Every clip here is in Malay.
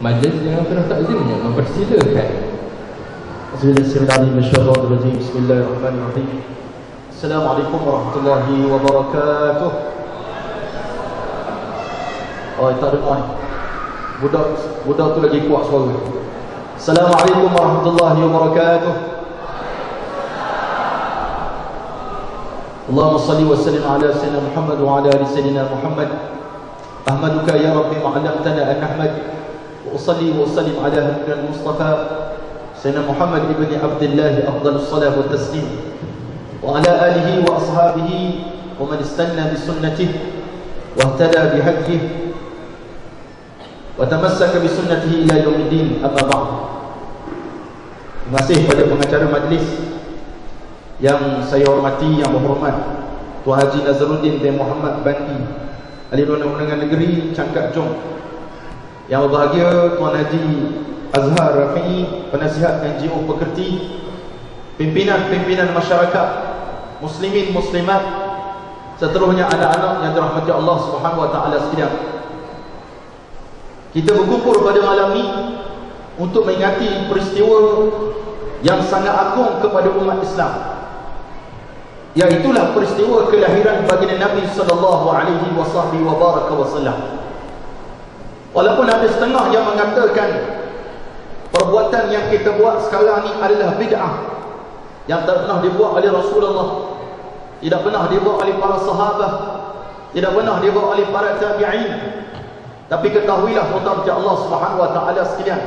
majlis dengan penuh takzimnya mempersilakan. Bismillahirrahmanirrahim. Bismillahirrahmanirrahim. Assalamualaikum warahmatullahi wabarakatuh. Oh, tak ada mic. Budak tu lagi kuat suara. Assalamualaikum warahmatullahi wabarakatuh. Allahumma salli wa sallim ala sayyidina Muhammad wa ala ali sayyidina Muhammad. Ahmaduka ya Rabbi ma 'allamtana an nahmad. Wa usalli wa sallim ala habibina al-Mustafa sayyidina Muhammad ibn Abdullah afdalus salat wa taslim. Wa ala alihi wa ashabihi wa man istanna bi sunnatihi wa ihtada bi hadihi wa tamassaka bi sunnatihi ila yaumiddin. Amma ba'd. Terima kasih kepada pengacara majlis yang saya hormati, yang berhormat Tuan Haji Nazruddin bin Muhammad Bandi, Ahli Undang-Undangan Negeri Cangkak Jong. Yang berbahagia Tuan Haji Azhar Rafi'i, penasihat NGO Pekerti, pimpinan-pimpinan masyarakat, muslimin muslimat, seterusnya anak-anak yang dirahmati Allah Subhanahu wa taala sekalian. Kita berkumpul pada malam ini untuk mengingati peristiwa yang sangat agung kepada umat Islam, iaitulah peristiwa kelahiran baginda Nabi sallallahu alaihi wasallam. Walaupun ada setengah yang mengatakan perbuatan yang kita buat sekarang ni adalah bid'ah, yang tak pernah dibuat oleh Rasulullah, tidak pernah dibuat oleh para sahabat, tidak pernah dibuat oleh para tabi'in. Tapi ketahuilah putra Allah Subhanahu wa taala sekalian,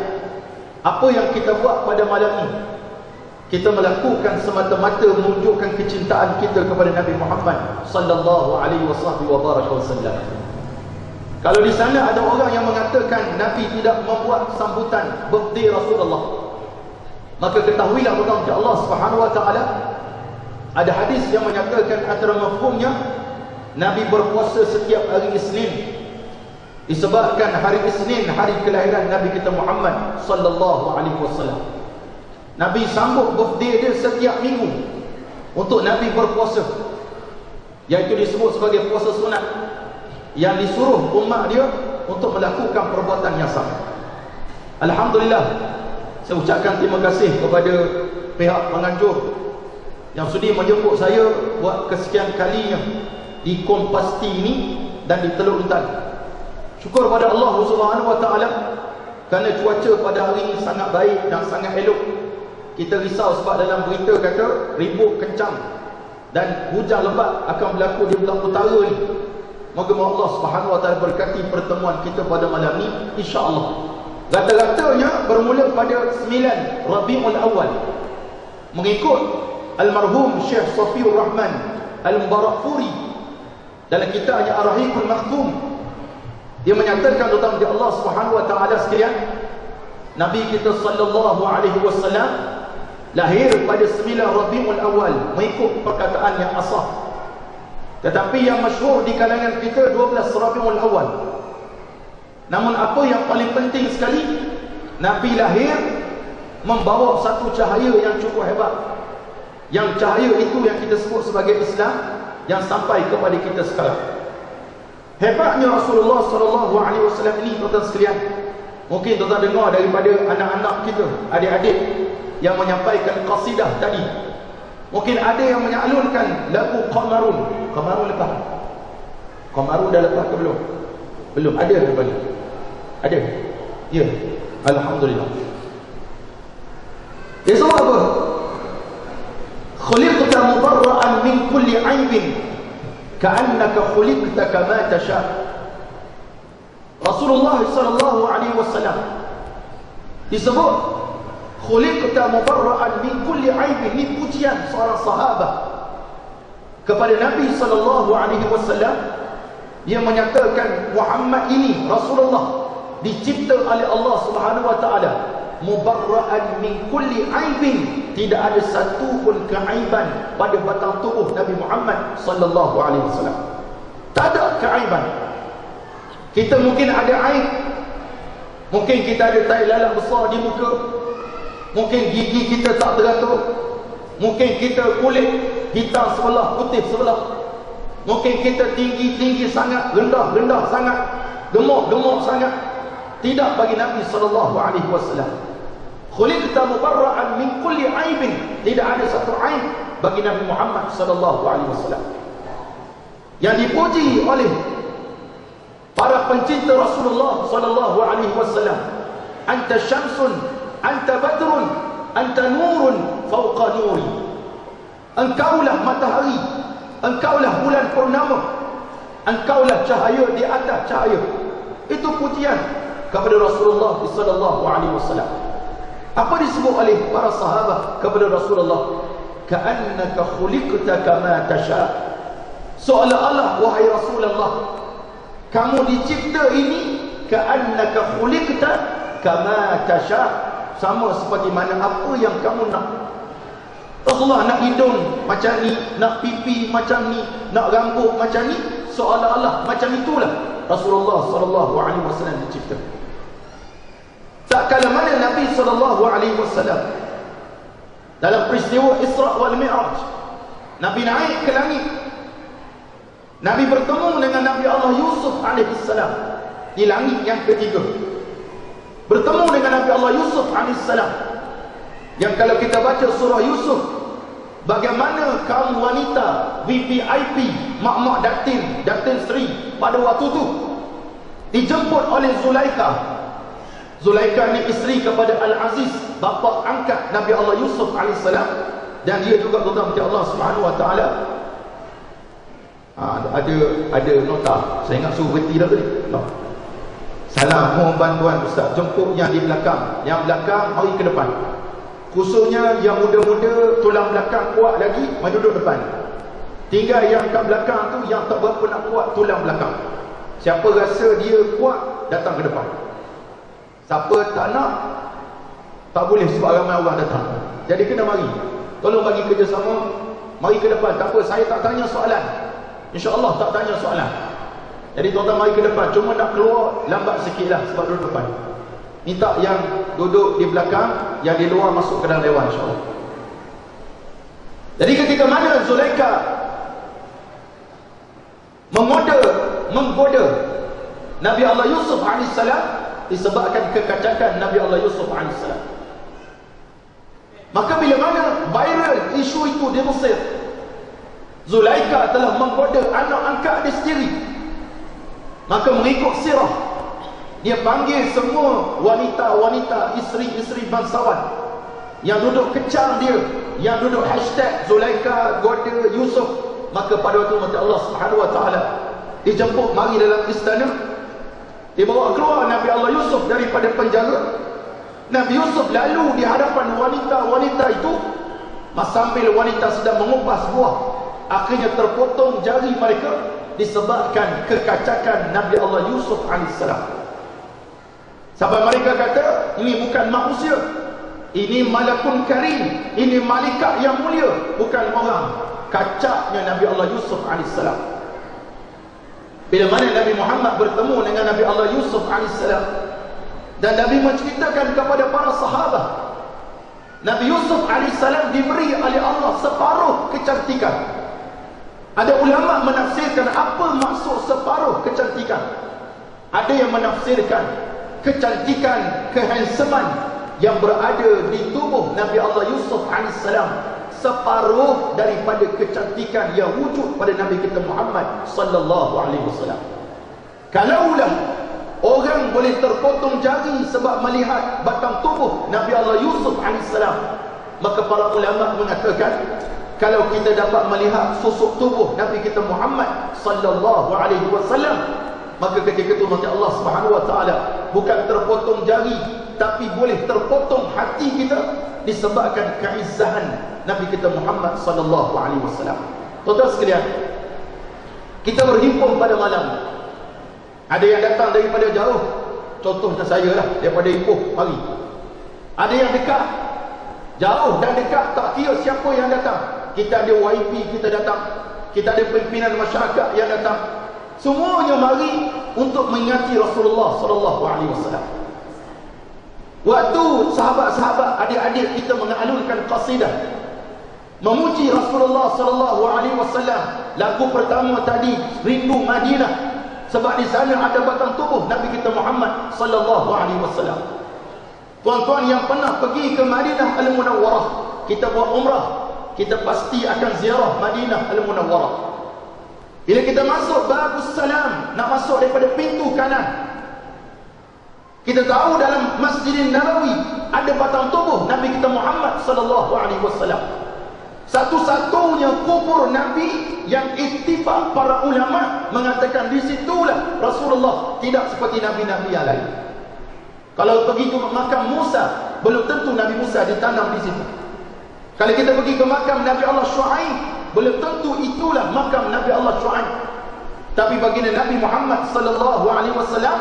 apa yang kita buat pada malam ini, kita melakukan semata-mata menunjukkan kecintaan kita kepada Nabi Muhammad sallallahu alaihi wasallam. Kalau di sana ada orang yang mengatakan Nabi tidak membuat sambutan birthday Rasulullah, maka ketahuilah putra Allah Subhanahu wa taala, ada hadis yang menyatakan antara mafhumnya Nabi berpuasa setiap hari Isnin, disebabkan hari Isnin hari kelahiran Nabi kita Muhammad sallallahu alaihi wasallam. Nabi sambut birthday dia setiap minggu untuk Nabi berpuasa, iaitu disebut sebagai puasa sunat, yang disuruh umat dia untuk melakukan perbuatan yang sama. Alhamdulillah, saya ucapkan terima kasih kepada pihak penganjur yang sudi menjemput saya buat kesekian kalinya di Kompasti ini dan di Teluk Intan. Syukur pada Allah Subhanahu wa taala kerana cuaca pada hari ini sangat baik dan sangat elok. Kita risau sebab dalam berita kata ribut kencang dan hujan lebat akan berlaku di belah utara ni. Moga Allah Subhanahu wa taala berkati pertemuan kita pada malam ni, insya-Allah. Rata-ratanya bermula pada 9 Rabiul Awal, mengikut almarhum Syekh Safiur Rahman Al-Mubarakfuri dalam kitabnya Ar-Rahiqul Maktum. Dia menyatakan tentang Allah Subhanahu wa taala sekalian, Nabi kita sallallahu alaihi wasallam lahir pada 9 Rabiul Awal mengikut perkataan yang asah. Tetapi yang masyhur di kalangan kita 12 Rabiul Awal. Namun apa yang paling penting sekali, Nabi lahir membawa satu cahaya yang cukup hebat. Yang cahaya itu yang kita sebut sebagai Islam, yang sampai kepada kita sekarang. Hebatnya Rasulullah sallallahu alaihi wasallam ini, tuan-tuan sekalian. Mungkin tuan-tuan dengar daripada anak-anak kita, adik-adik yang menyampaikan qasidah tadi. Mungkin ada yang menyalurkan lagu Qamarun. Qamarun lepas. Qamarun dah lepas ke belum? Belum. Ada lepas ni? Ada? Ya. Alhamdulillah. Dia sebut apa? Khuliqta mubarra'an min kulli 'aibin ka'annaka khuliqta kama tasha'. Rasulullah sallallahu alaihi wasallam disebut khuliqta mubarra'an min kulli 'aibin. Ini pujian seorang sahabat kepada Nabi sallallahu alaihi wasallam. Dia menyatakan Muhammad ini, Rasulullah, dicipta oleh Allah Subhanahu wa taala mubarra'an min kulli 'aibin. Tidak ada satu pun keaiban pada batang tubuh Nabi Muhammad sallallahu alaihi wasallam. Tak ada keaiban. Kita mungkin ada aib. Mungkin kita ada tai lalat besar di muka. Mungkin gigi kita tak teratur. Mungkin kita kulit hitam sebelah, putih sebelah. Mungkin kita tinggi sangat, rendah sangat, gemuk sangat. Tidak bagi Nabi SAW. Khuliqta mubarra'an min kulli aibin. Tidak ada satu aib bagi Nabi Muhammad SAW. Yang dipuji oleh para pencinta Rasulullah SAW. Anta syamsun, anta badrun, anta nurun fauqa nuri. Engkaulah matahari, engkaulah bulan purnama, engkaulah cahaya di atas cahaya. Itu pujian kepada Rasulullah SAW. Apa disebut oleh para sahabat kepada Rasulullah? Ka'annaka khuliqta kama tasha. Seolah-olah wahai Rasulullah, kamu dicipta ini ka'annaka khuliqta kama tasha, sama seperti mana apa yang kamu nak. Rasulullah nak hidung macam ni, nak pipi macam ni, nak rambut macam ni, seolah-olah macam itulah Rasulullah SAW dicipta. Tak kala mana Nabi SAW dalam peristiwa Isra wal Mi'raj, Nabi naik ke langit, Nabi bertemu dengan Nabi Allah Yusuf alaihissalam di langit yang ketiga. Bertemu dengan Nabi Allah Yusuf alaihissalam, yang kalau kita baca surah Yusuf, bagaimana kaum wanita VVIP, mak-mak datin Sri pada waktu itu dijemput oleh Zulaikha. Zulaikha ni isteri kepada Al-Aziz, bapa angkat Nabi Allah Yusuf AS, dan dia juga tuan-tuan Allah Subhanahu Wa Taala. Ada nota, saya ingat suruh berhenti dah tadi. Salam, mohon bantuan Ustaz, jemput yang di belakang, yang belakang mari ke depan. Khususnya yang muda-muda tulang belakang kuat lagi, mari duduk depan. Tinggal yang kat belakang tu yang tak berapa nak kuat tulang belakang. Siapa rasa dia kuat, datang ke depan. Siapa tak nak, tak boleh sebab ramai orang datang. Jadi kena mari. Tolong bagi kerjasama, mari ke depan. Tak apa, saya tak tanya soalan, InsyaAllah tak tanya soalan. Jadi tuan-tuan mari ke depan. Cuma nak keluar lambat sikit lah sebab duduk depan. Minta yang duduk di belakang, yang di luar masuk ke dalam dewan, insyaAllah. Jadi ketika mana Zulaikha menggoda Nabi Allah Yusuf AS, disebabkan kekacakan Nabi Allah Yusuf AS. Maka bila mana viral isu itu di Mesir, Zulaikha telah menggoda anak angkat dia sendiri. Maka mengikut sirah, dia panggil semua wanita-wanita, isteri-isteri bangsawan yang duduk kecam dia, yang duduk hashtag Zulaikha goda Yusuf. Maka pada waktu mati Allah Subhanahu Wa Taala dijemput mari dalam istana, dibawa keluar Nabi Allah Yusuf daripada penjara. Nabi Yusuf lalu di hadapan wanita-wanita itu, sambil wanita sedang mengupas buah, akhirnya terpotong jari mereka disebabkan kekacakan Nabi Allah Yusuf AS. Sampai mereka kata, ini bukan manusia, ini malakun karim, ini malaikat yang mulia, bukan orang. Kacaknya Nabi Allah Yusuf AS. Bila mana Nabi Muhammad bertemu dengan Nabi Allah Yusuf AS, dan Nabi menceritakan kepada para sahabat, Nabi Yusuf AS diberi oleh Allah separuh kecantikan. Ada ulama menafsirkan apa maksud separuh kecantikan. Ada yang menafsirkan kecantikan, kehandsoman yang berada di tubuh Nabi Allah Yusuf AS separuh daripada kecantikan yang wujud pada Nabi kita Muhammad sallallahu alaihi wasallam. Kalaulah orang boleh terpotong jari sebab melihat batang tubuh Nabi Allah Yusuf AS, maka para ulama mengatakan, kalau kita dapat melihat susuk tubuh Nabi kita Muhammad sallallahu alaihi wasallam, maka ketika itu nanti Allah Subhanahu Wa Taala bukan terpotong jari, tapi boleh terpotong hati kita disebabkan keizzahan Nabi kita Muhammad sallallahu alaihi wasallam. Tuan-tuan sekalian, kita berhimpun pada malam. Ada yang datang daripada jauh, contohnya saya lah, daripada Ipoh mari. Ada yang dekat, jauh dan dekat, tak kira siapa yang datang. Kita ada YP, kita datang. Kita ada pimpinan masyarakat yang datang. Semuanya mari untuk mengingati Rasulullah sallallahu alaihi wasallam. Waktu sahabat-sahabat, adik-adik kita mengalunkan qasidah memuji Rasulullah sallallahu alaihi wasallam, lagu pertama tadi Rindu Madinah, Sebab di sana ada batang tubuh Nabi kita Muhammad sallallahu alaihi wasallam. Tuan-tuan yang pernah pergi ke Madinah Al-Munawwarah, kita buat umrah, kita pasti akan ziarah Madinah Al-Munawwarah. Bila kita masuk Babus Salam, nak masuk daripada pintu kanan, kita tahu dalam Masjidin Nabawi ada batang tubuh Nabi kita Muhammad sallallahu alaihi wasallam. Satu-satunya kubur Nabi yang ittifaq para ulama mengatakan di situlah Rasulullah, tidak seperti nabi-nabi yang lain. Kalau pergi ke makam Musa, belum tentu Nabi Musa ditanam di situ. Kalau kita pergi ke makam Nabi Allah Shu'aib, belum tentu itulah makam Nabi Allah Shu'aib. Tapi baginda Nabi Muhammad sallallahu alaihi wasallam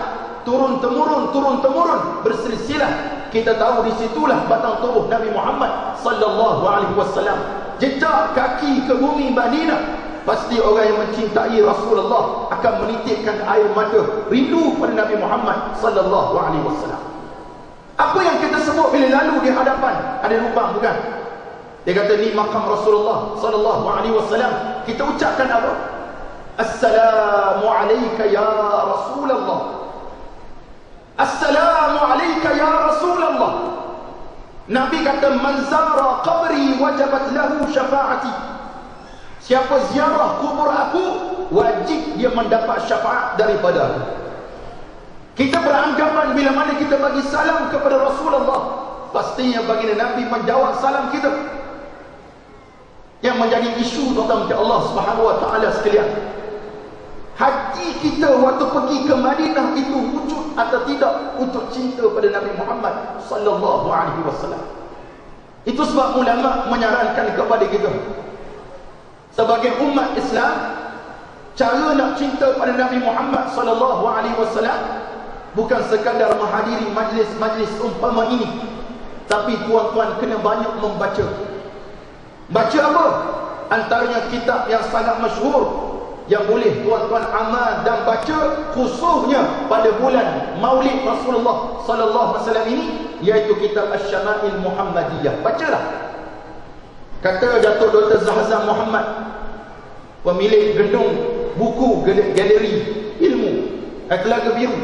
turun temurun bersilsilah, kita tahu di situlah batang tubuh Nabi Muhammad sallallahu alaihi wasallam. Jejak kaki ke bumi Madinah, pasti orang yang mencintai Rasulullah akan menitikkan air mata rindu pada Nabi Muhammad sallallahu alaihi wasallam. Apa yang kita sebut bila lalu di hadapan ada lubang, bukan? Dia kata ni makam Rasulullah sallallahu alaihi wasallam. Kita ucapkan apa? Assalamu alayka ya Rasulullah. Assalamu alayka ya Rasulullah. Nabi kata man zara qabri wajabat lahu syafaati. Siapa ziarah kubur aku, wajib dia mendapat syafaat daripada aku. Kita beranggapan bila mana kita bagi salam kepada Rasulullah, pastinya baginda Nabi menjawab salam kita. Yang menjadi isu tentang Allah Subhanahu wa taala sekalian, hati kita waktu pergi ke Madinah itu wujud atau tidak untuk cinta pada Nabi Muhammad sallallahu alaihi wasallam. Itu sebab ulama menyarankan kepada kita sebagai umat Islam, cara nak cinta pada Nabi Muhammad sallallahu alaihi wasallam bukan sekadar menghadiri majlis-majlis umpama ini, tapi tuan-tuan kena banyak membaca. Baca apa? Antaranya kitab yang sangat masyhur yang boleh tuan-tuan amal dan baca khususnya pada bulan Maulid Rasulullah sallallahu alaihi wasallam ini, iaitu kitab Asy-Syama'il Muhammadiyah. Bacalah. Kata Datuk Dr. Zahzam Muhammad, pemilik gedung buku galeri ilmu Telaga Biru,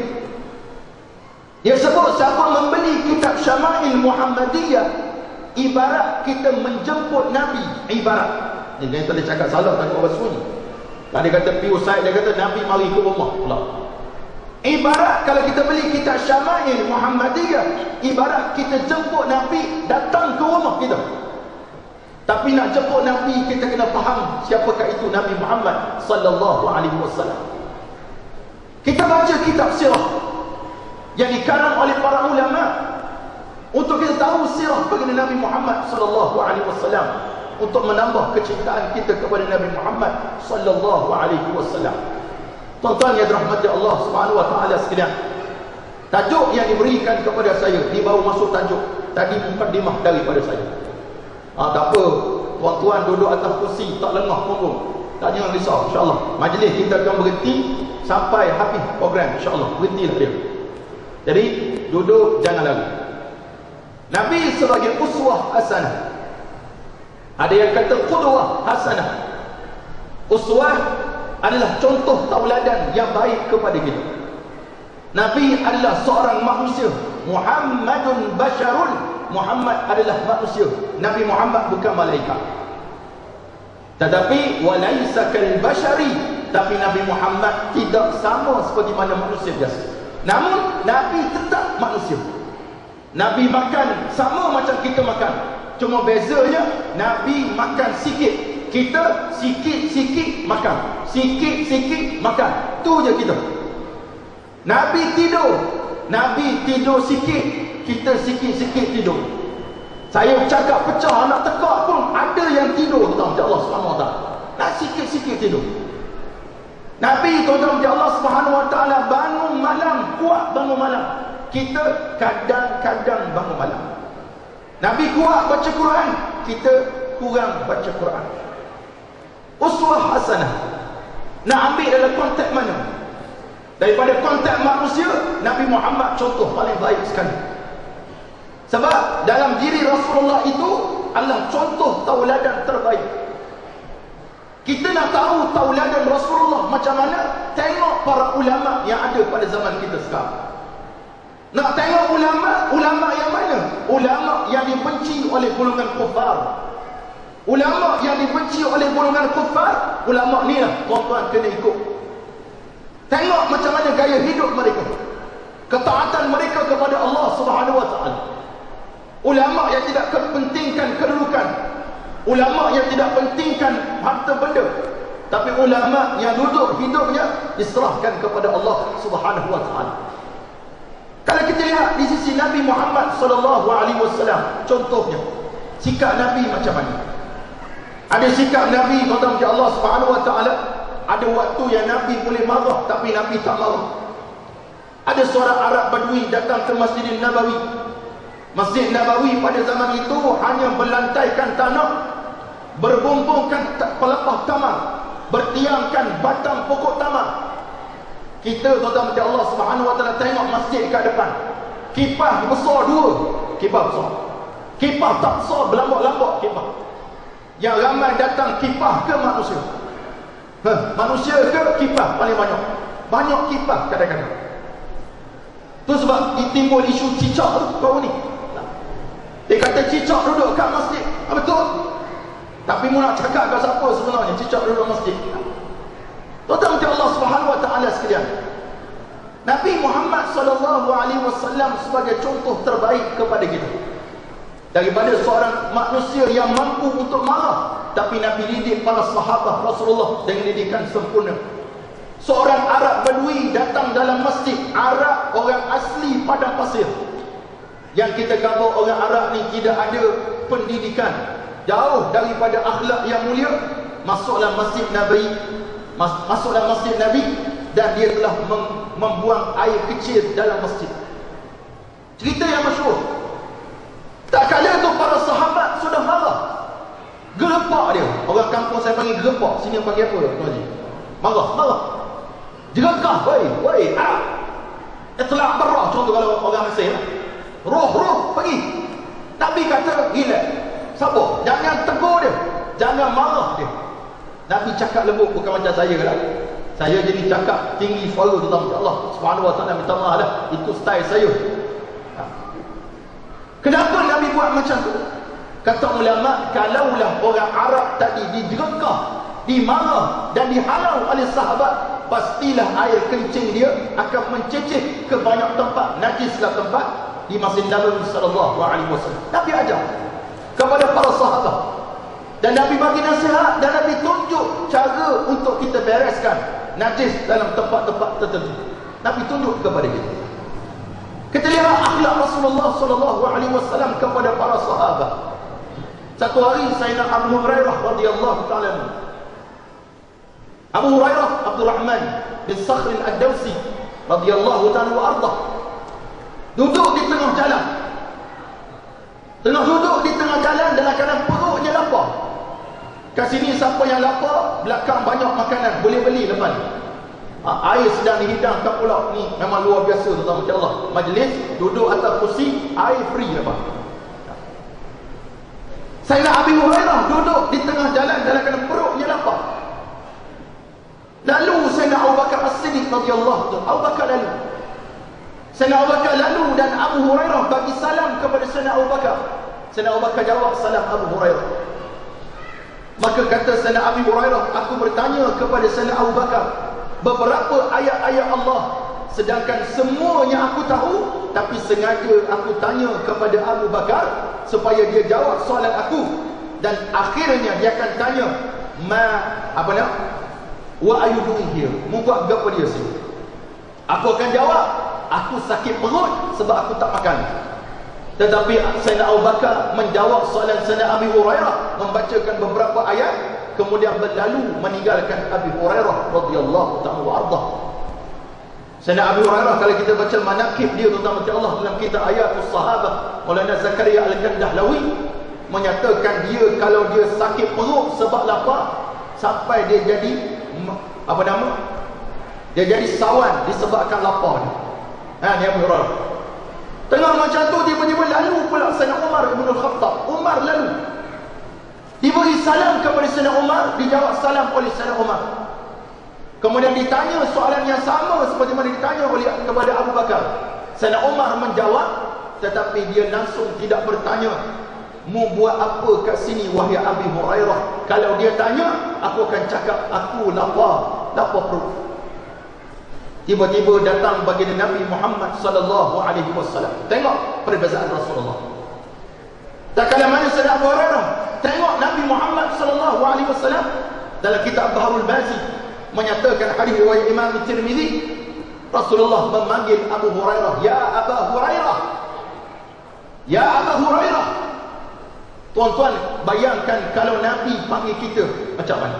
dia sebut siapa membeli kitab Syama'il Muhammadiyah ibarat kita menjemput Nabi. Ibarat ni dia tak cakap salah, tak apa sunyi. Dia kata Piu Said, dia kata Nabi mari ke rumah pula. Ibarat kalau kita beli kitab Syama'il Muhammadiyah, ibarat kita jemput Nabi datang ke rumah kita. Tapi nak jemput Nabi, kita kena faham siapakah itu Nabi Muhammad sallallahu alaihi wasallam. Kita baca kitab sirah yang dikarang oleh para ulama untuk kita tahu sirah baginda Nabi Muhammad sallallahu alaihi wasallam, untuk menambah kecintaan kita kepada Nabi Muhammad sallallahu alaihi wasallam. Tuan-tuan yang dirahmati Allah Subhanahu wa taala sekalian, tajuk yang diberikan kepada saya, di baru masuk tajuk tadi mukadimah daripada saya. Tak apa, tuan-tuan duduk atas kursi tak lengah punggung, tak jangan risau, insya-Allah. Majlis kita akan berhenti sampai habis program, insya-Allah. Berhentilah dia. Jadi duduk, jangan lari. Nabi sebagai uswah hasanah. Ada yang kata qudwah hasanah. Uswah adalah contoh tauladan yang baik kepada kita. Nabi adalah seorang manusia. Muhammadun basyarun. Muhammad adalah manusia. Nabi Muhammad bukan malaikat. Tetapi walaisa kal bashari, tapi Nabi Muhammad tidak sama seperti mana manusia biasa. Namun Nabi tetap manusia. Nabi makan sama macam kita makan. Cuma bezanya Nabi makan sikit, kita sikit-sikit makan. Sikit-sikit makan. Tu je kita. Nabi tidur sikit, kita sikit-sikit tidur. Saya cakap pecah nak tekak pun ada yang tidur, tuan-tuan Allah Subhanahu wa taala. Nak sikit-sikit tidur. Nabi tuan-tuan Allah Subhanahu wa taala bangun malam, kuat bangun malam. Kita kadang-kadang bangun malam. Nabi kuat baca Quran, kita kurang baca Quran. Uswah hasanah. Nak ambil dalam konteks mana? Daripada konteks manusia, Nabi Muhammad contoh paling baik sekali. Sebab dalam diri Rasulullah itu adalah contoh tauladan terbaik. Kita nak tahu tauladan Rasulullah macam mana? Tengok para ulama yang ada pada zaman kita sekarang. Nak tengok ulama yang mana? Ulama yang dibenci oleh golongan kufar. Ulama yang dibenci oleh golongan kufar, ulama ni lah tuan-tuan kena ikut. Tengok macam mana gaya hidup mereka, ketaatan mereka kepada Allah Subhanahu wa taala. Ulama yang tidak pentingkan kedudukan, ulama yang tidak pentingkan harta benda, tapi ulama yang duduk hidupnya diserahkan kepada Allah Subhanahu wa taala. Kalau kita lihat di sisi Nabi Muhammad sallallahu alaihi wasallam, contohnya sikap Nabi macam mana? Ada sikap Nabi kata Allah Subhanahu wa taala, ada waktu yang Nabi boleh marah tapi Nabi tak marah. Ada seorang Arab Badui datang ke Masjid Nabawi. Masjid Nabawi pada zaman itu hanya berlantaikan tanah, berbumbungkan pelepah tamar, bertiangkan batang pokok tamar. Kita tuan-tuan macam Allah Subhanahu wa taala tengok masjid kat depan, kipas besar dua, kipas besar. Kipas tak besar, berlambak-lambak kipas. Yang ramai datang kipas ke manusia? Manusia ke kipas paling banyak? Banyak kipas kadang-kadang. Tu sebab ditimbul isu cicak tu baru ni. Dia kata cicak duduk kat masjid. Betul. Tapi mu nak cakap kat siapa sebenarnya cicak duduk masjid? Tuan-tuan Allah Subhanahu wa taala sekalian, Nabi Muhammad sallallahu alaihi wasallam sebagai contoh terbaik kepada kita. Daripada seorang manusia yang mampu untuk marah, tapi Nabi didik para sahabat Rasulullah dengan didikan sempurna. Seorang Arab Badui datang dalam masjid. Arab, orang asli padang pasir. Yang kita gambar orang Arab ni tidak ada pendidikan, jauh daripada akhlak yang mulia. Masuklah masjid Nabi, masuklah masjid Nabi, dan dia telah membuang air kecil dalam masjid. Cerita yang masyhur. Tak kala tu para sahabat sudah marah, gerepak dia. Orang kampung saya panggil gerepak, sini panggil apa Tuan Haji? Marah. Jerakah, woi, itlaq barrah, contoh kalau orang Mesir. Roh, pergi. Nabi kata, relax, sabar, jangan tegur dia, jangan marah dia. Nabi cakap lembut, bukan macam saya lah. Saya jadi cakap tinggi suara tentang Allah Subhanahu wa taala, minta maaf lah, itu style saya. Kenapa Nabi buat macam tu? Kata ulama, kalaulah orang Arab tadi dijerakah, dimarah dan dihalau oleh sahabat, pastilah air kencing dia akan menceceh ke banyak tempat, najislah tempat di Masjid Nabawi sallallahu alaihi wasallam. Nabi ajar kepada para sahabat, dan Nabi bagi nasihat, dan Nabi tunjuk cara untuk kita bereskan najis dalam tempat-tempat tertentu. Nabi tunjuk kepada kita. Kita lihat akhlak Rasulullah sallallahu alaihi wasallam kepada para sahabat. Satu hari Sayyidina Abu Hurairah radhiyallahu taala, Abu Hurairah Abdul Rahman bin Sakhr al-Dawsi radhiyallahu taala arda, duduk di tengah jalan. Duduk di tengah jalan dalam keadaan perutnya lapar. Kat sini siapa yang lapar, belakang banyak makanan, boleh beli lepas. Air sedang dihidangkan pula. Ni memang luar biasa tuan-tuan macam Allah. Majlis, duduk atas kursi, air free lepas. Sayyidina Abu Hurairah duduk di tengah jalan dalam keadaan perutnya lapar. Lalu Sayyidina Abu Bakar As-Siddiq radhiyallahu anhu, Abu Bakar lalu. Sayyidina Abu Bakar lalu dan Abu Hurairah bagi salam kepada Sayyidina Abu Bakar. Sayyidina Abu Bakar jawab salam Abu Hurairah. Maka kata Sayyidina Abu Hurairah, aku bertanya kepada Sayyidina Abu Bakar beberapa ayat-ayat Allah, sedangkan semuanya aku tahu, tapi sengaja aku tanya kepada Abu Bakar supaya dia jawab soalan aku, dan akhirnya dia akan tanya what are you doing here? Mu buat apa dia sini? Aku akan jawab, aku sakit perut sebab aku tak makan. Tetapi Sayyidina Abu Bakar menjawab soalan Sayyidina Abu Hurairah, membacakan beberapa ayat, kemudian berlalu meninggalkan Abu Hurairah radhiyallahu ta'ala arda. Sayyidina Abu Hurairah, kalau kita baca manaqib dia tentang Allah dalam kitab Ayatus Sahabah, Maulana Zakaria Al-Kandahlawi menyatakan dia kalau dia sakit perut sebab lapar, sampai dia jadi dia jadi sawan disebabkan lapar ni. Ni Abu Hurairah. Tengah macam tu tiba-tiba lalu pula Sayyidina Umar Ibn Al-Khattab. Umar lalu. Diberi salam kepada Sayyidina Umar, dijawab salam oleh Sayyidina Umar. Kemudian ditanya soalan yang sama seperti mana ditanya oleh kepada Abu Bakar. Sayyidina Umar menjawab, tetapi dia langsung tidak bertanya, "Mu buat apa kat sini wahai Abi Hurairah?" Kalau dia tanya, aku akan cakap, "Aku lapar perut." Tiba-tiba datang baginda Nabi Muhammad sallallahu alaihi wasallam. Tengok perbezaan Rasulullah. Tak kala mana Sayyidina Abu Hurairah tengok Nabi Muhammad sallallahu alaihi wasallam dalam kitab Baharul Bazi menyatakan hadis riwayat Imam Tirmizi, Rasulullah memanggil Abu Hurairah, "Ya Abu Hurairah, ya Abu Hurairah." Tuan-tuan, bayangkan kalau Nabi panggil kita macam mana?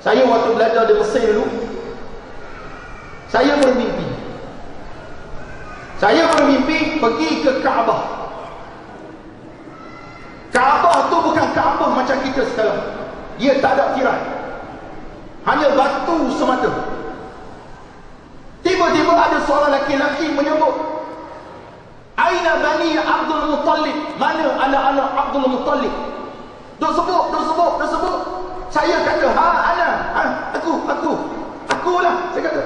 Saya waktu belajar di Mesir dulu, saya bermimpi pergi ke Kaabah. Kaabah tu bukan Kaabah macam kita sekarang. Dia tak ada tirai, hanya batu semata. Tiba-tiba ada seorang lelaki menyebut, "Aina Bani Abdul Muttalib?" Mana anak-anak Abdul Muttalib? Duk sebut. Saya kata, akulah. Saya kata.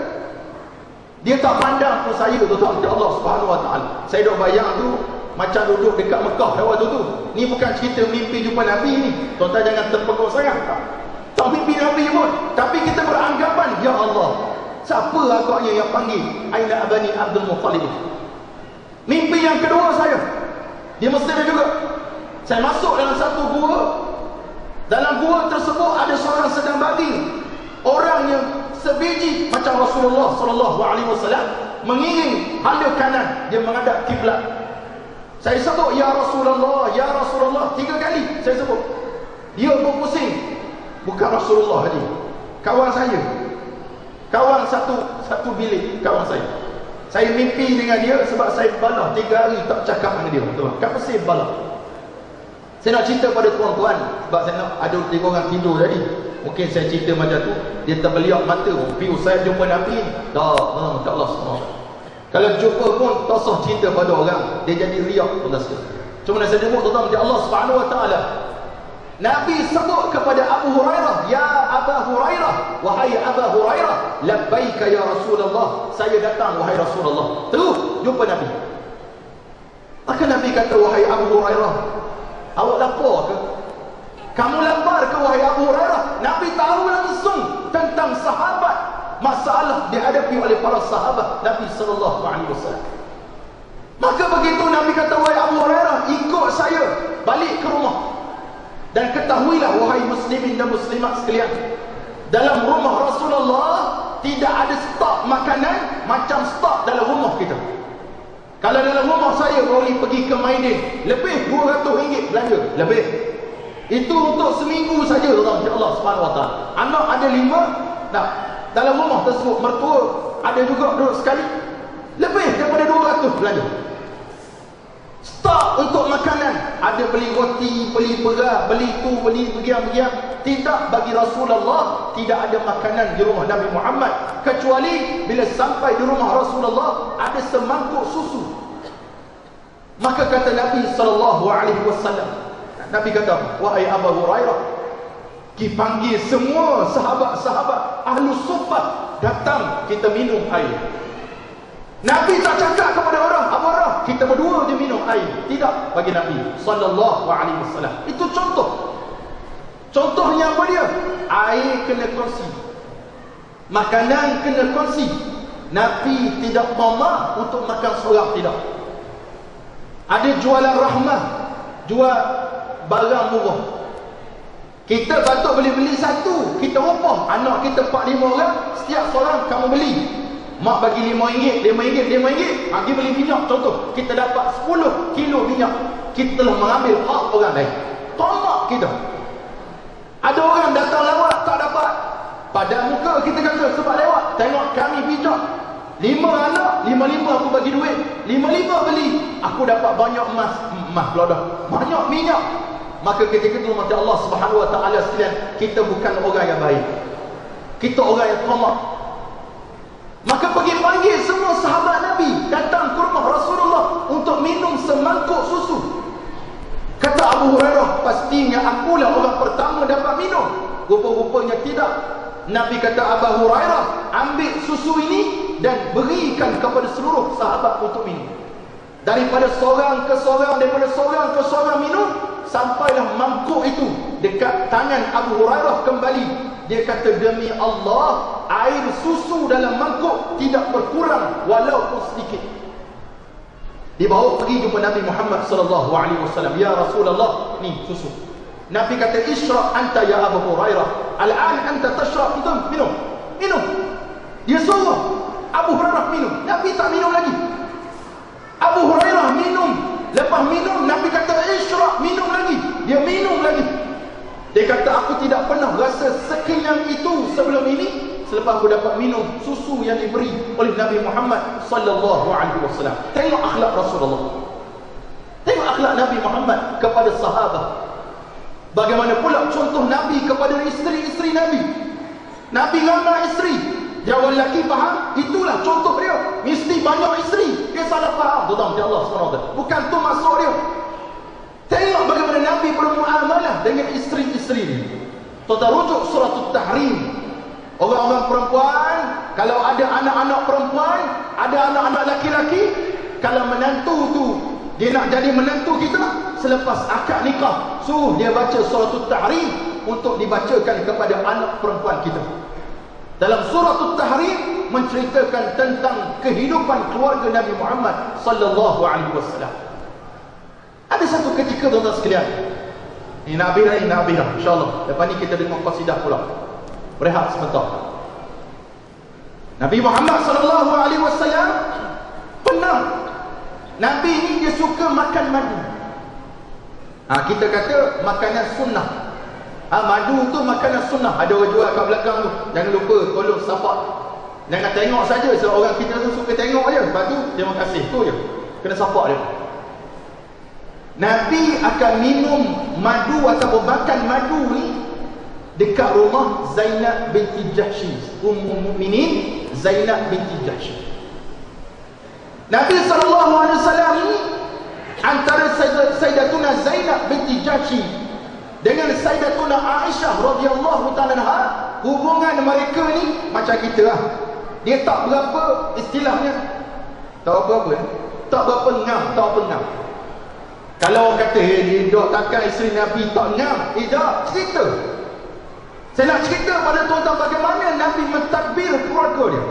Dia tak pandang pun saya, tuan-tuan, Allah Subhanahu Wa Taala. Saya duk bayang tu macam duduk dekat Mekah waktu tu. Ni bukan cerita mimpi jumpa Nabi ni. Tuan-tuan jangan terpekau sangat. Tak mimpi Nabi pun, tapi kita beranggapan, ya Allah, siapa agaknya yang panggil Aina Bani Abdul Muttalib? Mimpi yang kedua saya di Mesir juga. Saya masuk dalam satu gua. Dalam gua tersebut ada seorang sedang babi. Orang yang sebiji macam Rasulullah sallallahu alaihi wasallam, mengiring hala kanan, dia menghadap kiblat. Saya sebut, "Ya Rasulullah, ya Rasulullah," 3 kali saya sebut. Dia berpusing. Bukan Rasulullah tadi, kawan saya. Kawan satu bilik kawan saya. Saya mimpi dengan dia sebab saya balah 3 hari tak cakap dengan dia, betul. Kenapa saya balah? Saya nak cerita pada tuan-tuan sebab saya nak ada 3 orang tidur tadi. Mungkin saya cerita macam tu, dia terbeliak mata. Piu saya jumpa Nabi ni. Tak Allah SWT. Kalau jumpa pun tak usah cerita pada orang, dia jadi riak pun tak. Cuma nak saya jumpa tuan-tuan macam Allah Subhanahu Wa Taala. Nabi sebut kepada Abu Hurairah, "Ya Abu Hurairah, wahai Abu Hurairah, labbaika ya Rasulullah." Saya datang wahai Rasulullah. Terus jumpa Nabi. Maka Nabi kata, "Wahai Abu Hurairah, awak lapar ke? Kamu lapar ke wahai Abu Hurairah?" Nabi tahu langsung tentang sahabat, masalah dihadapi oleh para sahabat Nabi sallallahu alaihi wasallam. Maka begitu Nabi kata, "Wahai Abu Hurairah, ikut saya balik ke rumah. Dan ketahuilah wahai muslimin dan muslimat sekalian, dalam rumah Rasulullah tidak ada stok makanan macam stok dalam rumah kita. Kalau dalam rumah saya boleh pergi ke Maidin, lebih RM200 belanja, lebih. Itu untuk seminggu saja, tuan-tuan, Allah Subhanahu Wa Taala. Anak ada 5, nah, dalam rumah tersebut mertua ada juga duduk sekali, lebih daripada 200 belanja. Stok untuk makanan, ada beli roti, beli beras, beli tu, beli begian-begian. Tidak, bagi Rasulullah tidak ada makanan di rumah Nabi Muhammad, kecuali bila sampai di rumah Rasulullah ada semangkuk susu. Maka kata Nabi sallallahu alaihi wasallam, Nabi kata, "Wahai Abu Hurairah, dipanggil semua sahabat-sahabat ahlu suffah, datang kita minum air." Nabi tak cakap kepada orang, "Abu Hurairah, kita berdua je minum air." Tidak, bagi Nabi sallallahu alaihi wasallam. Itu contoh. Contohnya apa dia? Air kena kongsi, makanan kena kongsi. Nabi tidak tamak untuk makan seorang, tidak. Ada jualan rahmah, jual barang murah. Kita patut beli satu, kita upah anak kita 4-5 orang, setiap seorang kamu beli. Mak bagi RM5, pergi beli minyak, contoh kita dapat 10 kilo minyak, kita telah mengambil hak orang lain. Tamak kita. Ada orang datang lewat tak dapat, pada muka kita kata sebab lewat, tengok kami bijak, 5 anak, 5-5 aku bagi duit, 5-5 beli, aku dapat banyak emas pula dah, banyak minyak. Maka ketika itu macam Allah Subhanahu Wa Taala sekalian, kita bukan orang yang baik, kita orang yang tamak. Maka pergi panggil semua sahabat Nabi datang ke rumah Rasulullah untuk minum semangkuk susu. Kata Abu Hurairah, pasti pastinya akulah orang pertama dapat minum. Rupa-rupanya tidak. Nabi kata Abu Hurairah, ambil susu ini dan berikan kepada seluruh sahabat untuk minum. Daripada seorang ke seorang, daripada seorang ke seorang minum, sampailah mangkuk itu dekat tangan Abu Hurairah kembali. Dia kata, demi Allah, air susu dalam mangkuk tidak berkurang walaupun sedikit. Dibawa pergi jumpa Nabi Muhammad sallallahu alaihi wasallam. Ya Rasulullah, ni susu. Nabi kata, ishrab anta ya Abu Hurairah, al-an anta tashrab. Minum, minum. Dia suruh Abu Hurairah minum. Nabi tak minum lagi. Abu Hurairah minum. Lepas minum, Nabi kata, ishrab, minum lagi. Dia minum lagi. Dia kata, aku tidak pernah rasa sekenyang itu sebelum ini, selepas aku dapat minum susu yang diberi oleh Nabi Muhammad sallallahu alaihi wasallam. Tengok akhlak Rasulullah. Tengok akhlak Nabi Muhammad kepada sahabat. Bagaimana pula contoh Nabi kepada isteri-isteri Nabi. Nabi ramai isteri. Jawab lelaki faham, itulah contoh dia. Mesti banyak isteri. Dia salah faham. Tuan-tuan, Allah SWT. Bukan tu maksud dia. Tengok bagaimana Nabi bermuamalah dengan isteri-isteri dia. Tuan-tuan, rujuk surah At-Tahrim. Orang-orang perempuan, kalau ada anak-anak perempuan, ada anak-anak laki-laki, kalau menantu tu dia nak jadi menantu kita, selepas akad nikah, suruh dia baca surah At-Tahrim untuk dibacakan kepada anak perempuan kita. Dalam surah At-Tahrim menceritakan tentang kehidupan keluarga Nabi Muhammad sallallahu alaihi wasallam. Ada satu ketika, tuan-tuan sekalian, ini nak habis dah, insya-Allah. Lepas ni kita dengar qasidah pula. Berehat sebentar. Nabi Muhammad sallallahu alaihi wasallam pernah, Nabi ni dia suka makan madu. Kita kata makanan sunnah. Madu tu makanan sunnah. Ada orang jual kat belakang tu. Jangan lupa tolong support. Jangan tengok saja. Sebab orang kita tu suka tengok je. Lepas tu terima kasih. Tu je. Kena support dia. Nabi akan minum madu atau makan madu ni dekat rumah Zainab binti Jahsy, Ummul Mukminin Zainab binti Jahsy. Nabi SAW ni antara Sayyidatuna Zainab binti Jahsy dengan Sayyidatuna Aisyah radhiyallahu ta'ala anha, hubungan mereka ni macam kita lah. Dia tak berapa istilahnya, tak berapa ngam, tak berapa ngam. Kalau orang kata dia dok takkan isteri Nabi tak ngam, tak cerita. Saya nak cerita pada tuan-tuan bagaimana Nabi mentadbir keluarga dia.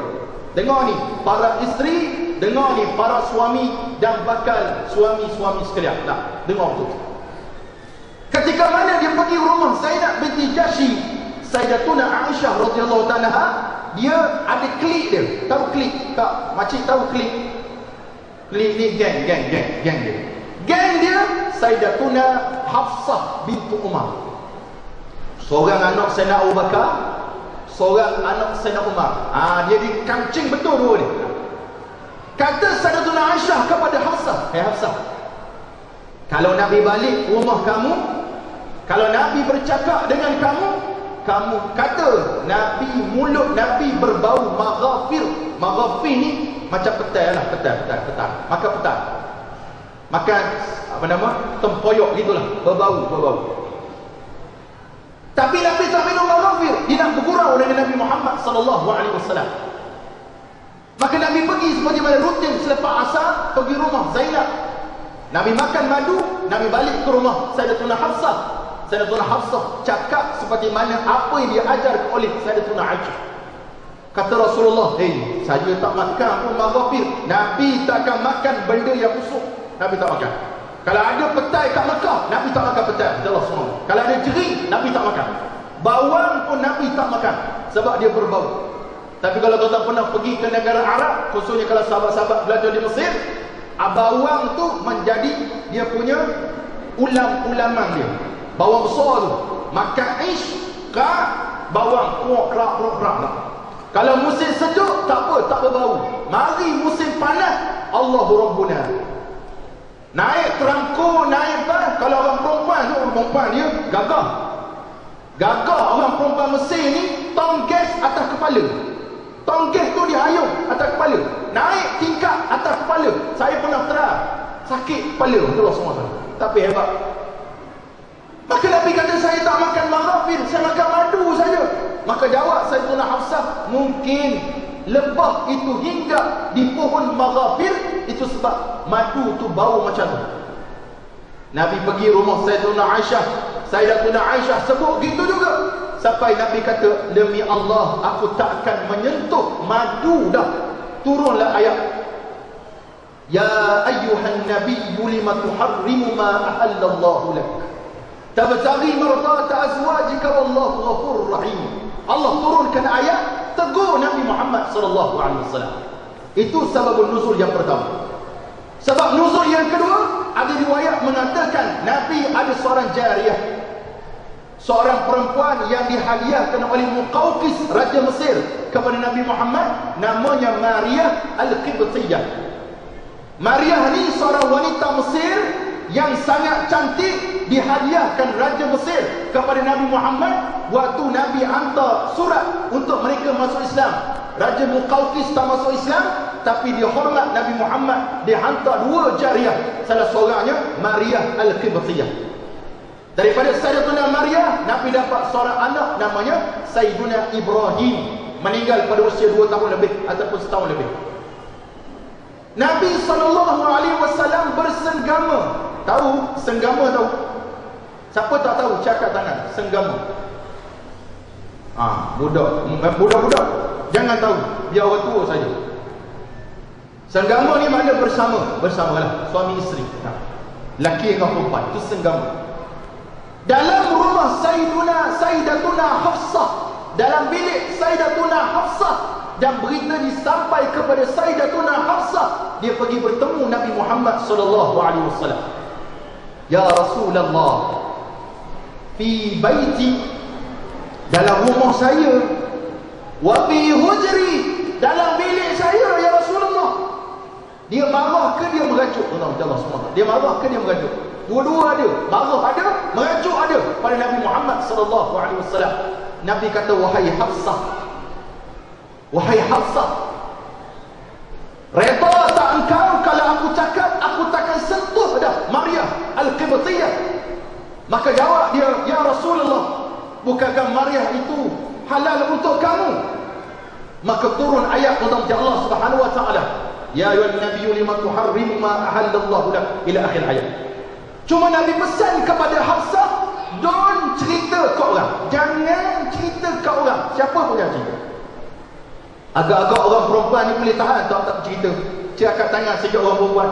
Dengar ni para isteri, dengar ni para suami dan bakal suami-suami sekalian. Nah, dengar tu. Ketika mana dia pergi rumah Zainab binti Jahsy, Sayyidatuna Aisyah radhiyallahu ta'ala, dia ada klik dia. Tahu klik? Tak, makcik tahu klik? Klik ni geng dia. Geng dia Sayyidatuna Hafsah bintu Umar. Seorang anak Sayyidina Abu Bakar, seorang anak Sayyidina Umar. Dia dikancing betul dua ni. Kata Sayyidatuna Aisyah kepada Hafsah, Hafsah, kalau Nabi balik rumah kamu, kalau Nabi bercakap dengan kamu, kamu kata Nabi, mulut Nabi berbau maghafir. Maghafir ni macam petai lah, petai. Makan petai. Makan apa nama? Tempoyok gitulah, berbau. Tapi Nabi tak minum maghafir. Dia nak bergurau dengan Nabi Muhammad sallallahu alaihi wasallam. Maka Nabi pergi sebagaimana rutin selepas asar, pergi rumah Zainab. Nabi makan madu, Nabi balik ke rumah Sayyidatuna Hafsah. Sayyidatuna Hafsah cakap seperti mana apa yang dia ajar oleh Sayyidatuna Aisyah. Kata Rasulullah, saya tak makan pun maghafir. Nabi takkan makan benda yang busuk. Nabi tak makan. Kalau ada petai kat Mekah, Nabi tak makan petai. Allah SWT. Kalau ada jeri, Nabi tak makan. Bawang pun Nabi tak makan, sebab dia berbau. Tapi kalau tuan-tuan pernah pergi ke negara Arab, khususnya kalau sahabat-sahabat belajar di Mesir, bawang tu menjadi dia punya ulam-ulaman dia. Bawang besar tu. Makan ish, bawang, kerak. Kalau musim sejuk, tak apa, tak berbau. Mari musim panas, Allahu Rabbuna. Naik terangkul, naik ban. Kalau orang perempuan dia gagah orang perempuan Mesir ni, tong gas atas kepala. Tong gas tu dia hayung atas kepala, naik tingkap atas kepala. Saya pernah sakit kepala, Allah SWT. Tapi hebat. Maka saya tak makan maghafir, saya makan madu saja. Maka jawab Sayyidatuna Hafsah, mungkin lebah itu hinggap di pohon maghafir itu sebab madu tu bau macam tu. Nabi pergi rumah Sayyidatuna Aisyah, Sayyidatuna Aisyah sebut gitu juga. Sampai Nabi kata, demi Allah aku tak akan menyentuh madu dah. Turunlah ayat, ya ayyuhan nabiyyu lima tuharrimu ma ahallallahu lak tabtaghi mardata azwajika wallahu ghafurur rahim. Allah turunkan ayat tegur Nabi Muhammad sallallahu alaihi wasallam. Itu sebab nuzul yang pertama. Sebab nuzul yang kedua, ada riwayat mengatakan Nabi ada seorang jariyah, seorang perempuan yang dihadiahkan oleh Muqawqis Raja Mesir kepada Nabi Muhammad, namanya Maryah Al-Qibtiyah. Maryah ni seorang wanita Mesir yang sangat cantik, dihadiahkan Raja Mesir kepada Nabi Muhammad waktu Nabi hantar surat untuk mereka masuk Islam. Raja Muqawqis tak masuk Islam, tapi dia hormat Nabi Muhammad, dia hantar dua jariyah, salah seorangnya Maryah Al-Qibtiyah. Daripada Sayyidatuna Maryah, Nabi dapat seorang anak namanya Sayyiduna Ibrahim, meninggal pada usia 2 tahun lebih ataupun setahun lebih. Nabi SAW bersenggama. Tahu senggama tahu? Siapa tak tahu? Cakap tangan. Senggama. Budak-budak jangan tahu, biar orang tua saja. Senggama ni makna bersama, bersamalah suami isteri. Laki dengan perempuan, itu senggama. Dalam rumah Sayyidatuna Hafsah, dalam bilik Sayyidatuna Hafsah, dan berita disampai kepada Sayyidatuna Hafsah, dia pergi bertemu Nabi Muhammad sallallahu alaihi wasallam. Ya Rasulullah, fi baiti, dalam rumah saya, wa fi hujri, dalam bilik saya, ya Rasulullah. Dia marah ke dia merajuk? Allah SWT. Dia marah ke dia merajuk? Dua-dua ada. Marah ada, merajuk ada pada Nabi Muhammad sallallahu alaihi wasallam. Nabi kata, wahai Hafsah, wahai Hafsah, redha tak engkau kalau aku cakap aku takkan sentuh dah Maryah Al-Qibtiyah? Maka jawab dia, ya Rasulullah, bukankah Maryah itu halal untuk kamu? Maka turun ayat Allah Subhanahu wa taala, ya ayyuhan nabiyyu lima tuharrimu ma ahallallahu lak, ila akhir ayat. Cuma Nabi pesan kepada Hafsah, don't cerita ke orang, jangan cerita ke orang, siapa pun jangan cerita. Agak-agak orang perempuan ni boleh tahan tak cerita, cakap tangan sejak orang perempuan.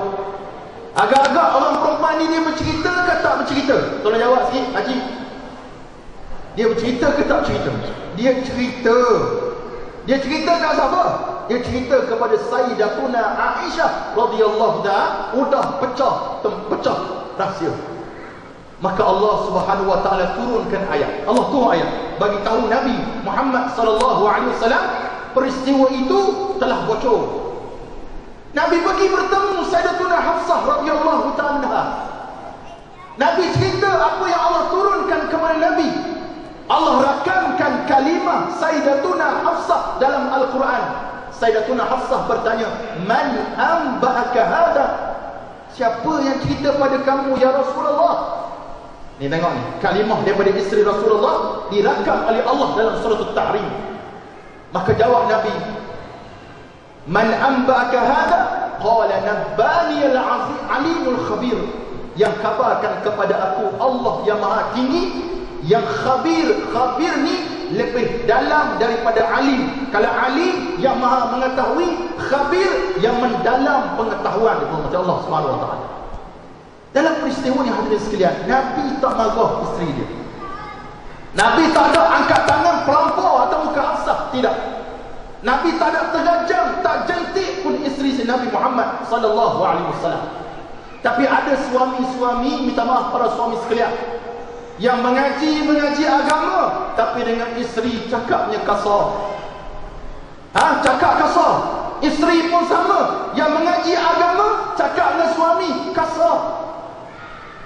Agak-agak orang perempuan ni dia bercerita ke tak bercerita? Tolong jawab sikit Haji. Dia bercerita ke tak cerita? Dia cerita. Dia cerita kat siapa? Dia cerita kepada Sayyidatuna Aisyah radhiyallahu ta'ala. Udah pecah rahsia. Maka Allah Subhanahu wa taala turunkan ayat. Allah turun ayat bagi tahu Nabi Muhammad sallallahu alaihi wasallam peristiwa itu telah bocor. Nabi pergi bertemu Sayyidatuna Hafsah radhiyallahu ta'ala. Nabi cerita apa yang Allah turunkan kepada Nabi. Allah rakamkan kalimah Sayyidatuna Hafsah dalam Al-Quran. Sayyidatuna Hafsah bertanya, man amba'aka hadha? Siapa yang cerita pada kamu ya Rasulullah? Ni tengok ni, kalimah daripada isteri Rasulullah dirakam oleh Allah dalam surah At-Tahrim. Maka jawab Nabi, man amba'aka hadha? Qala nabbani al-alimul khabir. Yang kabarkan kepada aku Allah yang maha tinggi, yang khabir. Khabir ni lebih dalam daripada alim. Kalau alim yang maha mengetahui, khabir yang mendalam pengetahuan daripada Allah Subhanahu wa taala. Dalam peristiwa ni hadirin sekalian, Nabi tak marah isteri dia. Nabi tak ada angkat tangan pelampau atau muka Hafsah, tidak. Nabi tak ada tergajam, tak jentik pun isteri si Nabi Muhammad sallallahu alaihi wasallam. Tapi ada suami-suami, minta maaf para suami sekalian, yang mengaji agama tapi dengan isteri cakapnya kasar. Cakap kasar. Isteri pun sama, yang mengaji agama cakap dengan suami kasar.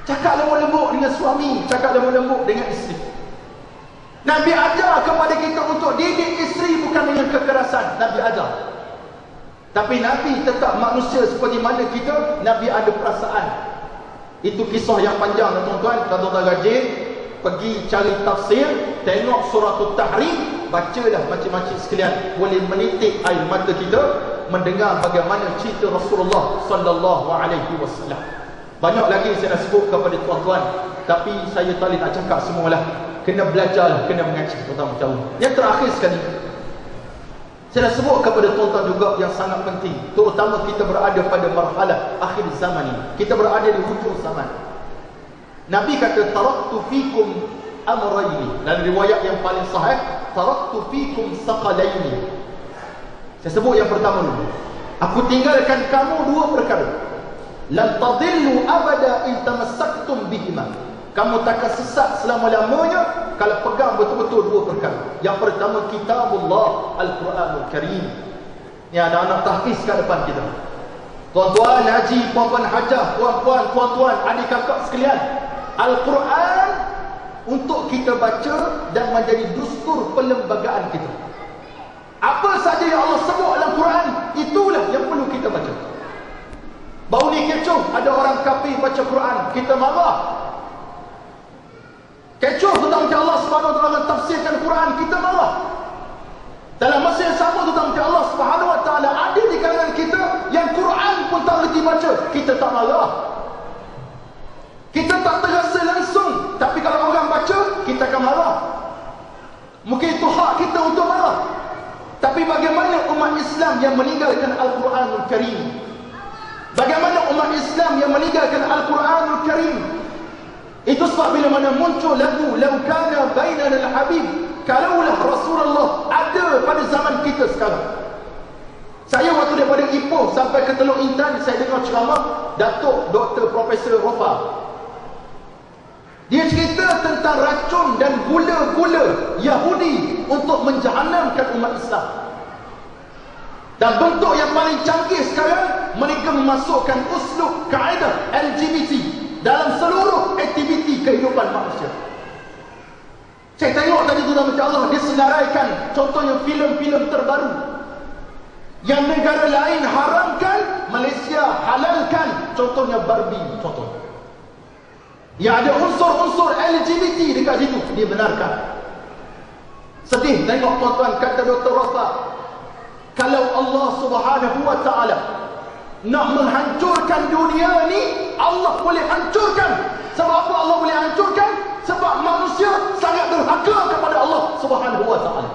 Cakap lembut-lembut dengan suami, cakap lembut-lembut dengan isteri. Nabi ajar kepada kita untuk didik isteri bukan dengan kekerasan. Nabi ajar. Tapi Nabi tetap manusia seperti mana kita. Nabi ada perasaan. Itu kisah yang panjang tuan-tuan. Tuan-tuan rajin pergi cari tafsir, tengok suratul Tahrim, bacalah macam-macam sekalian, boleh menitik air mata kita mendengar bagaimana cerita Rasulullah sallallahu alaihi wasallam. Banyak lagi saya nak sebut kepada tuan-tuan, tapi saya tak boleh nak cakap semualah. Kena belajarlah, kena mengaji tuan-tuan macam. Yang terakhir sekali, saya nak sebut kepada tuan-tuan juga yang sangat penting, terutama kita berada pada marhalah akhir zaman ini. Kita berada di hujung zaman. Nabi kata, taraktu fikum amrayni. Dalam riwayat yang paling sahih, taraktu fikum saqalaini. Saya sebut yang pertama dulu. Aku tinggalkan kamu dua perkara. Lan tadillu abada in tamassaktum bihima. Kamu takkan sesat selama-lamanya kalau pegang betul-betul dua perkara. Yang pertama, kitabullah, Al-Quranul Karim. Ni anak-anak tahfiz kat depan kita. Tuan-tuan haji, puan-puan hajah, puan-puan, tuan-tuan, adik kakak sekalian, Al-Quran untuk kita baca dan menjadi dustur perlembagaan kita. Apa saja yang Allah sebut dalam Quran, itulah yang perlu kita baca. Baru ni kecoh, ada orang kafir baca Quran, kita marah. Kecoh tentang Allah Subhanahu Wa Taala tafsirkan Quran, kita marah. Dalam masa yang sama tentang Allah Subhanahu Wa Taala ada di kalangan kita yang Quran pun tak reti baca, kita tak marah. Kita tak terasa langsung, tapi kalau orang baca, kita akan marah. Mungkin itu hak kita untuk marah. Tapi bagaimana umat Islam yang meninggalkan Al-Quranul Karim? Bagaimana umat Islam yang meninggalkan Al-Quranul Karim? Itu sebab bila mana muncul lagu Lau kana bainana al-habib, kalaulah Rasulullah ada pada zaman kita sekarang. Saya waktu daripada Ipoh sampai ke Teluk Intan, saya dengar ceramah Datuk Dr. Profesor Rofa. Dia cerita tentang racun dan gula-gula Yahudi untuk menjahanamkan umat Islam. Dan bentuk yang paling canggih sekarang, mereka memasukkan uslub kaedah LGBT dalam seluruh aktiviti kehidupan manusia. Saya tengok tadi tu nama Allah, dia senaraikan contohnya filem-filem terbaru yang negara lain haramkan, Malaysia halalkan. Contohnya Barbie, contohnya yang ada unsur-unsur LGBT dekat situ, dia benarkan. Sedih tengok tuan-tuan, kata Dr. Rafa, kalau Allah Subhanahu Wa Taala nak menghancurkan dunia ni, Allah boleh hancurkan. Sebab apa Allah boleh hancurkan? Sebab manusia sangat derhaka kepada Allah Subhanahu Wa Taala.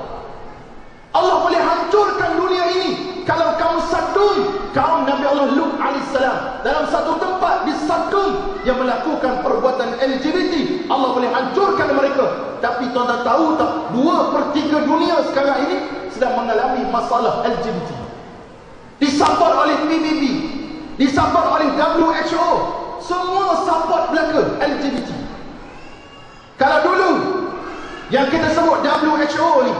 Allah boleh hancurkan dunia ini kalau kaum Sadum, kaum Nabi Allah Lut alaihissalam, dalam satu tempat di Sadum yang melakukan perbuatan LGBT, Allah boleh hancurkan mereka. Tapi tuan-tuan tahu tak, 2/3 dunia sekarang ini sedang mengalami masalah LGBT. Disaport oleh PBB, disaport oleh WHO, semua support belaka LGBT. Kalau dulu yang kita sebut WHO ni,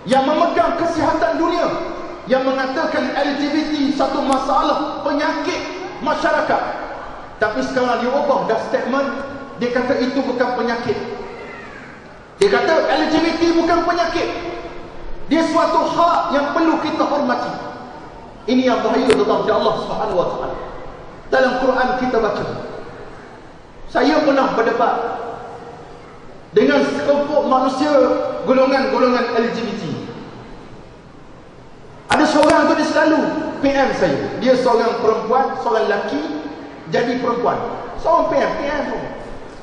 yang memegang kesihatan dunia, yang mengatakan LGBT satu masalah penyakit masyarakat, tapi sekarang dia ubah dah statement, dia kata itu bukan penyakit. Dia kata LGBT bukan penyakit, dia suatu hak yang perlu kita hormati. Ini yang bahaya tentang Allah Subhanahu Wa Taala. Dalam Quran kita baca, saya pernah berdebat dengan sekelompok manusia golongan-golongan LGBT. Ada seorang tu dia selalu PM saya. Dia seorang perempuan, seorang lelaki jadi perempuan. Seorang PM tu.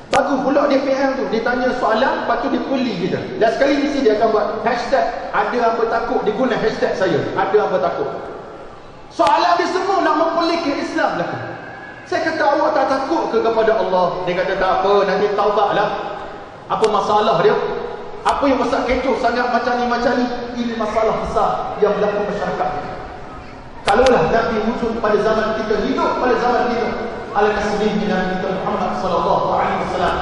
Bagus pula dia PM tu. Dia tanya soalan, lepas tu dia puli kita. Dan sekali mesti dia akan buat hashtag, ada apa takut, dia guna hashtag saya, ada apa takut. Soalan dia semua nak mempelikkan Islam lah. Saya kata, awak tak takut ke kepada Allah? Dia kata, tak apa, nanti taubatlah. Apa masalah dia? Apa yang besar kecoh sangat macam ni? Ini masalah besar yang berlaku masyarakat. Kalaulah Nabi wujud pada zaman kita, hidup pada zaman kita, alangkah sedihnya Nabi kita Muhammad sallallahu alaihi wasallam.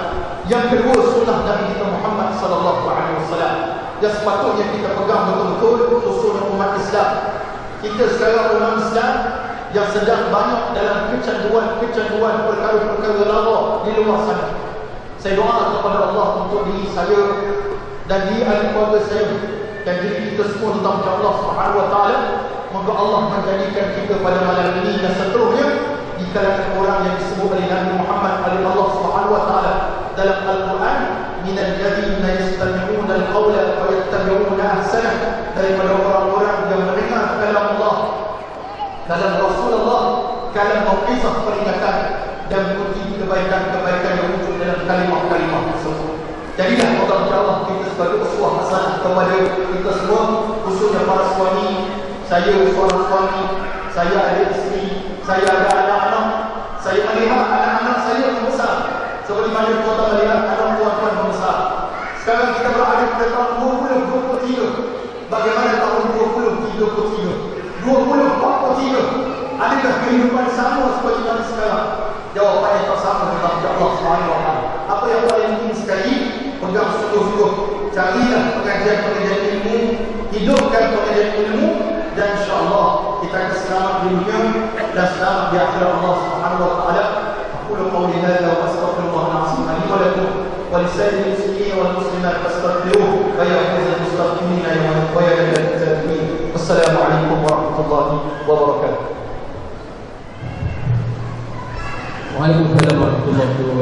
Yang kedua, sunnah Nabi kita Muhammad sallallahu alaihi wasallam yang sepatutnya kita pegang betul-betul usul umat Islam. Kita sekarang umat Islam yang sedang banyak dalam kecanduan perkara-perkara lara di luar sana. Saya doa kepada Allah untuk diri saya dan diri ahli keluarga saya dan diri kita semua tentang Allah Subhanahu Wa Taala. Moga Allah menjadikan kita pada malam ini dan seterusnya di kalangan orang yang disebut oleh Nabi Muhammad oleh Allah Subhanahu Wa Taala dalam Al-Quran daripada orang-orang yang mendengar kalam Allah, kalam Rasulullah, kalam mau'izah peringatan dan mengikuti kebaikan-kebaikan yang wujud dalam kalimah-kalimah tersebut. Jadilah Allah kita sebagai uswah hasanah kepada kita semua, khususnya para suami. Saya seorang suami, saya ada isteri, saya ada anak-anak. Saya melihat anak-anak saya membesar, seperti mana tuan melihat anak tuan-tuan membesar. Sekarang kita berada pada tahun 2023. Bagaimana tahun 2033? 2043? Adakah kehidupan sama seperti mana sekarang? Jawapannya tak sama dengan Allah SWT. Apa yang paling penting sekali, pegang sungguh-sungguh, carilah pengajian-pengajian ilmu, hidupkan pengajian ilmu, dan insyaAllah kita akan selamat di dunia dan selamat di akhirat Allah SWT. Aku qawli hadza wa astaghfirullah al-azim li wa lakum wa lisa'iril muslimin wal muslimat fastaghfiruhu fa ya'fuzul mustaqimin wa ya'lal muttaqin. Wassalamualaikum warahmatullahi wabarakatuh. Waalaikumsalam warahmatullahi wabarakatuh.